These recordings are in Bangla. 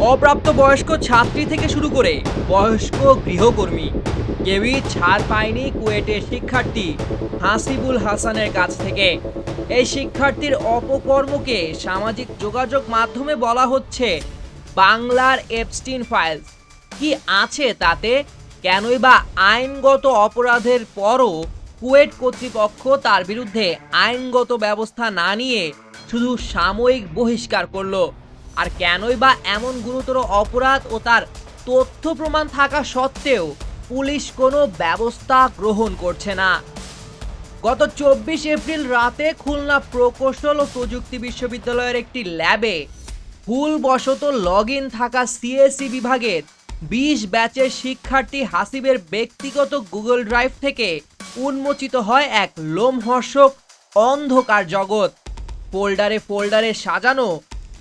অপ্রাপ্তবয়স্ক ছাত্রী থেকে শুরু করে বয়স্ক গৃহকর্মী কেউই ছাড় পায়নি কুয়েটের শিক্ষার্থী হাসিবুল হাসানের কাছ থেকে। এই শিক্ষার্থীর অপকর্মকে সামাজিক যোগাযোগ মাধ্যমে বলা হচ্ছে বাংলার এপস্টিন ফাইলস। কি আছে তাতে? কেনই বা আইনগত অপরাধের পরও কুয়েট কর্তৃপক্ষ তার বিরুদ্ধে আইনগত ব্যবস্থা না নিয়ে শুধু সাময়িক বহিষ্কার করলো? আর কেনই বা এমন গুরুতর অপরাধ ও তার তথ্য প্রমাণ থাকা সত্ত্বেও পুলিশ কোনো ব্যবস্থা গ্রহণ করছে না? গত 24 এপ্রিল রাতে খুলনা প্রকৌশল ও প্রযুক্তি বিশ্ববিদ্যালয়ের একটি ল্যাবে ভুলবশত লগ ইন থাকা সিএসসি বিভাগের 20 ব্যাচের শিক্ষার্থী হাসিবের ব্যক্তিগত গুগল ড্রাইভ থেকে উন্মোচিত হয় এক লোমহর্ষক অন্ধকার জগৎ। ফোল্ডারে ফোল্ডারে সাজানো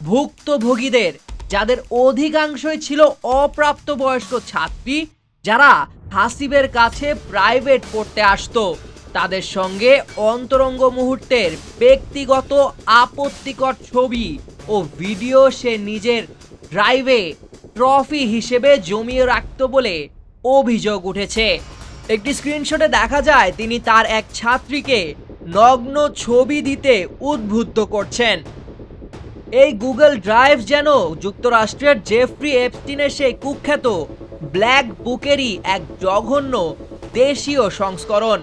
ভুক্তভোগীদের, যাদের অধিকাংশই ছিল অপ্রাপ্তবয়স্ক ছাত্রী, যারা হাসিবের কাছে প্রাইভেট পড়তে আসতো। তাদের সঙ্গে অন্তরঙ্গ মুহূর্তের ব্যক্তিগত আপত্তিকর ছবি ও ভিডিও সে নিজের ড্রাইভে ট্রফি হিসেবে জমিয়ে রাখত বলে অভিযোগ উঠেছে। একটি স্ক্রিনশটে দেখা যায় তিনি তার এক ছাত্রীকে নগ্ন ছবি দিতে উদ্বুদ্ধ করছেন। এই গুগল ড্রাইভ যেন যুক্তরাষ্ট্রের জেফ্রি এপস্টিনের সেই কুখ্যাত ব্ল্যাক বুকেরই এক জঘন্য দেশীয় সংস্করণ।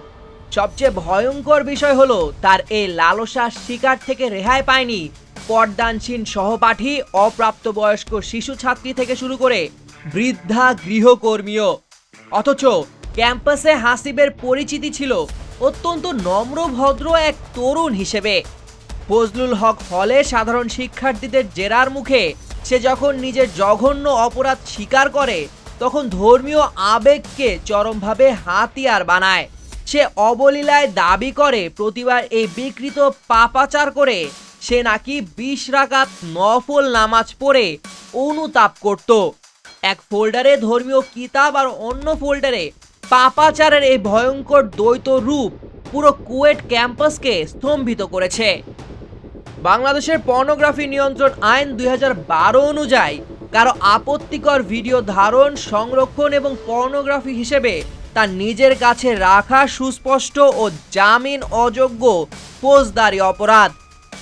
সবচেয়ে ভয়ঙ্কর বিষয় হলো তার এই লালসার শিকার থেকে রেহাই পায়নি পর্দানসীন সহপাঠী, অপ্রাপ্তবয়স্ক শিশু ছাত্রী থেকে শুরু করে বৃদ্ধা গৃহকর্মীও। অথচ ক্যাম্পাসে হাসিবের পরিচিতি ছিল অত্যন্ত নম্রভদ্র এক তরুণ হিসেবে। ফজলুল হক হলে সাধারণ শিক্ষার্থীদের জেরার মুখে সে যখন নিজের জঘন্য অপরাধ স্বীকার করে, তখন ধর্মীয় আবেগকে চরমভাবে হাতিয়ার বানায়। সে অবলীলায় দাবি করে প্রতিবার এই বিকৃত পাপাচার করে সে নাকি 20 রাকাত নফল নামাজ পড়ে অনুতাপ করত। এক ফোল্ডারে ধর্মীয় কিতাব আর অন্য ফোল্ডারে পাপাচারের এই ভয়ঙ্কর দ্বৈত রূপ পুরো কুয়েট ক্যাম্পাসকে স্তম্ভিত করেছে। বাংলাদেশের পর্নোগ্রাফি নিয়ন্ত্রণ আইন 2012 অনুযায়ী কারো আপত্তিকর ভিডিও ধারণ, সংরক্ষণ এবং পর্নোগ্রাফি হিসেবে তার নিজের কাছে রাখা সুস্পষ্ট ও জামিন অযোগ্য ফৌজদারি অপরাধ।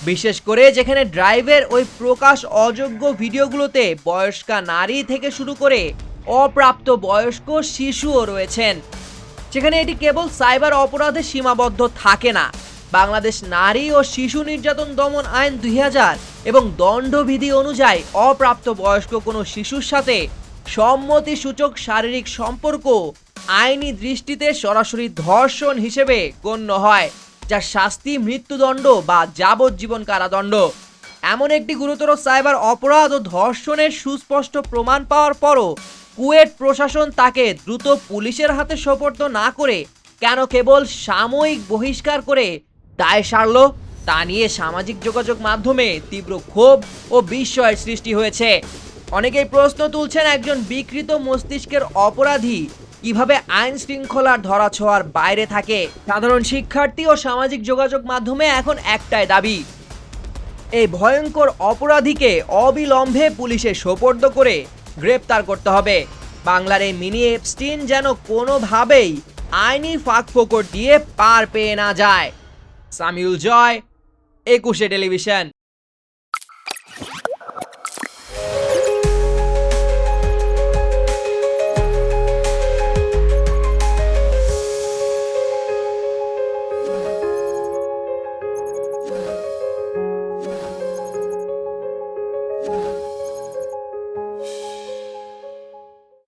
বিশেষ করে যেখানে ড্রাইভের ওই প্রকাশ অযোগ্য ভিডিওগুলোতে বয়স্কা নারী থেকে শুরু করে অপ্রাপ্ত বয়স্ক শিশুও রয়েছেন, সেখানে এটি কেবল সাইবার অপরাধে সীমাবদ্ধ থাকে না। বাংলাদেশ নারী ও শিশু নির্যাতন দমন আইন 2000 এবং দণ্ডবিধি অনুযায়ী অপ্রাপ্ত বয়স্ক কোনো শিশুর সাথে সম্মতিসূচক শারীরিক সম্পর্ক আইনি দৃষ্টিতে সরাসরি ধর্ষণ হিসেবে গণ্য হয়, যার শাস্তি মৃত্যুদণ্ড বা যাবজ্জীবন কারাদণ্ড। এমন একটি গুরুতর সাইবার অপরাধ ও ধর্ষণের সুস্পষ্ট প্রমাণ পাওয়ার পরও কুয়েট প্রশাসন তাকে দ্রুত পুলিশের হাতে সোপর্দ না করে কেন কেবল সাময়িক বহিষ্কার করে দায় সারল, তা নিয়ে সামাজিক যোগাযোগ মাধ্যমে তীব্র ক্ষোভ ও বিস্ময়ের সৃষ্টি হয়েছে। অনেকেই প্রশ্ন তুলছেন, একজন বিকৃত মস্তিষ্কের অপরাধী কিভাবে আইন শৃঙ্খলার ধরাছোঁয়ার বাইরে থাকে? সাধারণ শিক্ষার্থী ও সামাজিক যোগাযোগ মাধ্যমে এখন একটাই দাবি, এই ভয়ঙ্কর অপরাধীকে অবিলম্বে পুলিশে সোপর্দ করে গ্রেপ্তার করতে হবে। বাংলার এই মিনি এপস্টিন যেন কোনোভাবেই আইনি ফাঁকফোকর দিয়ে পার পেয়ে না যায়। সামিউল জয়, 21 টেলিভিশন।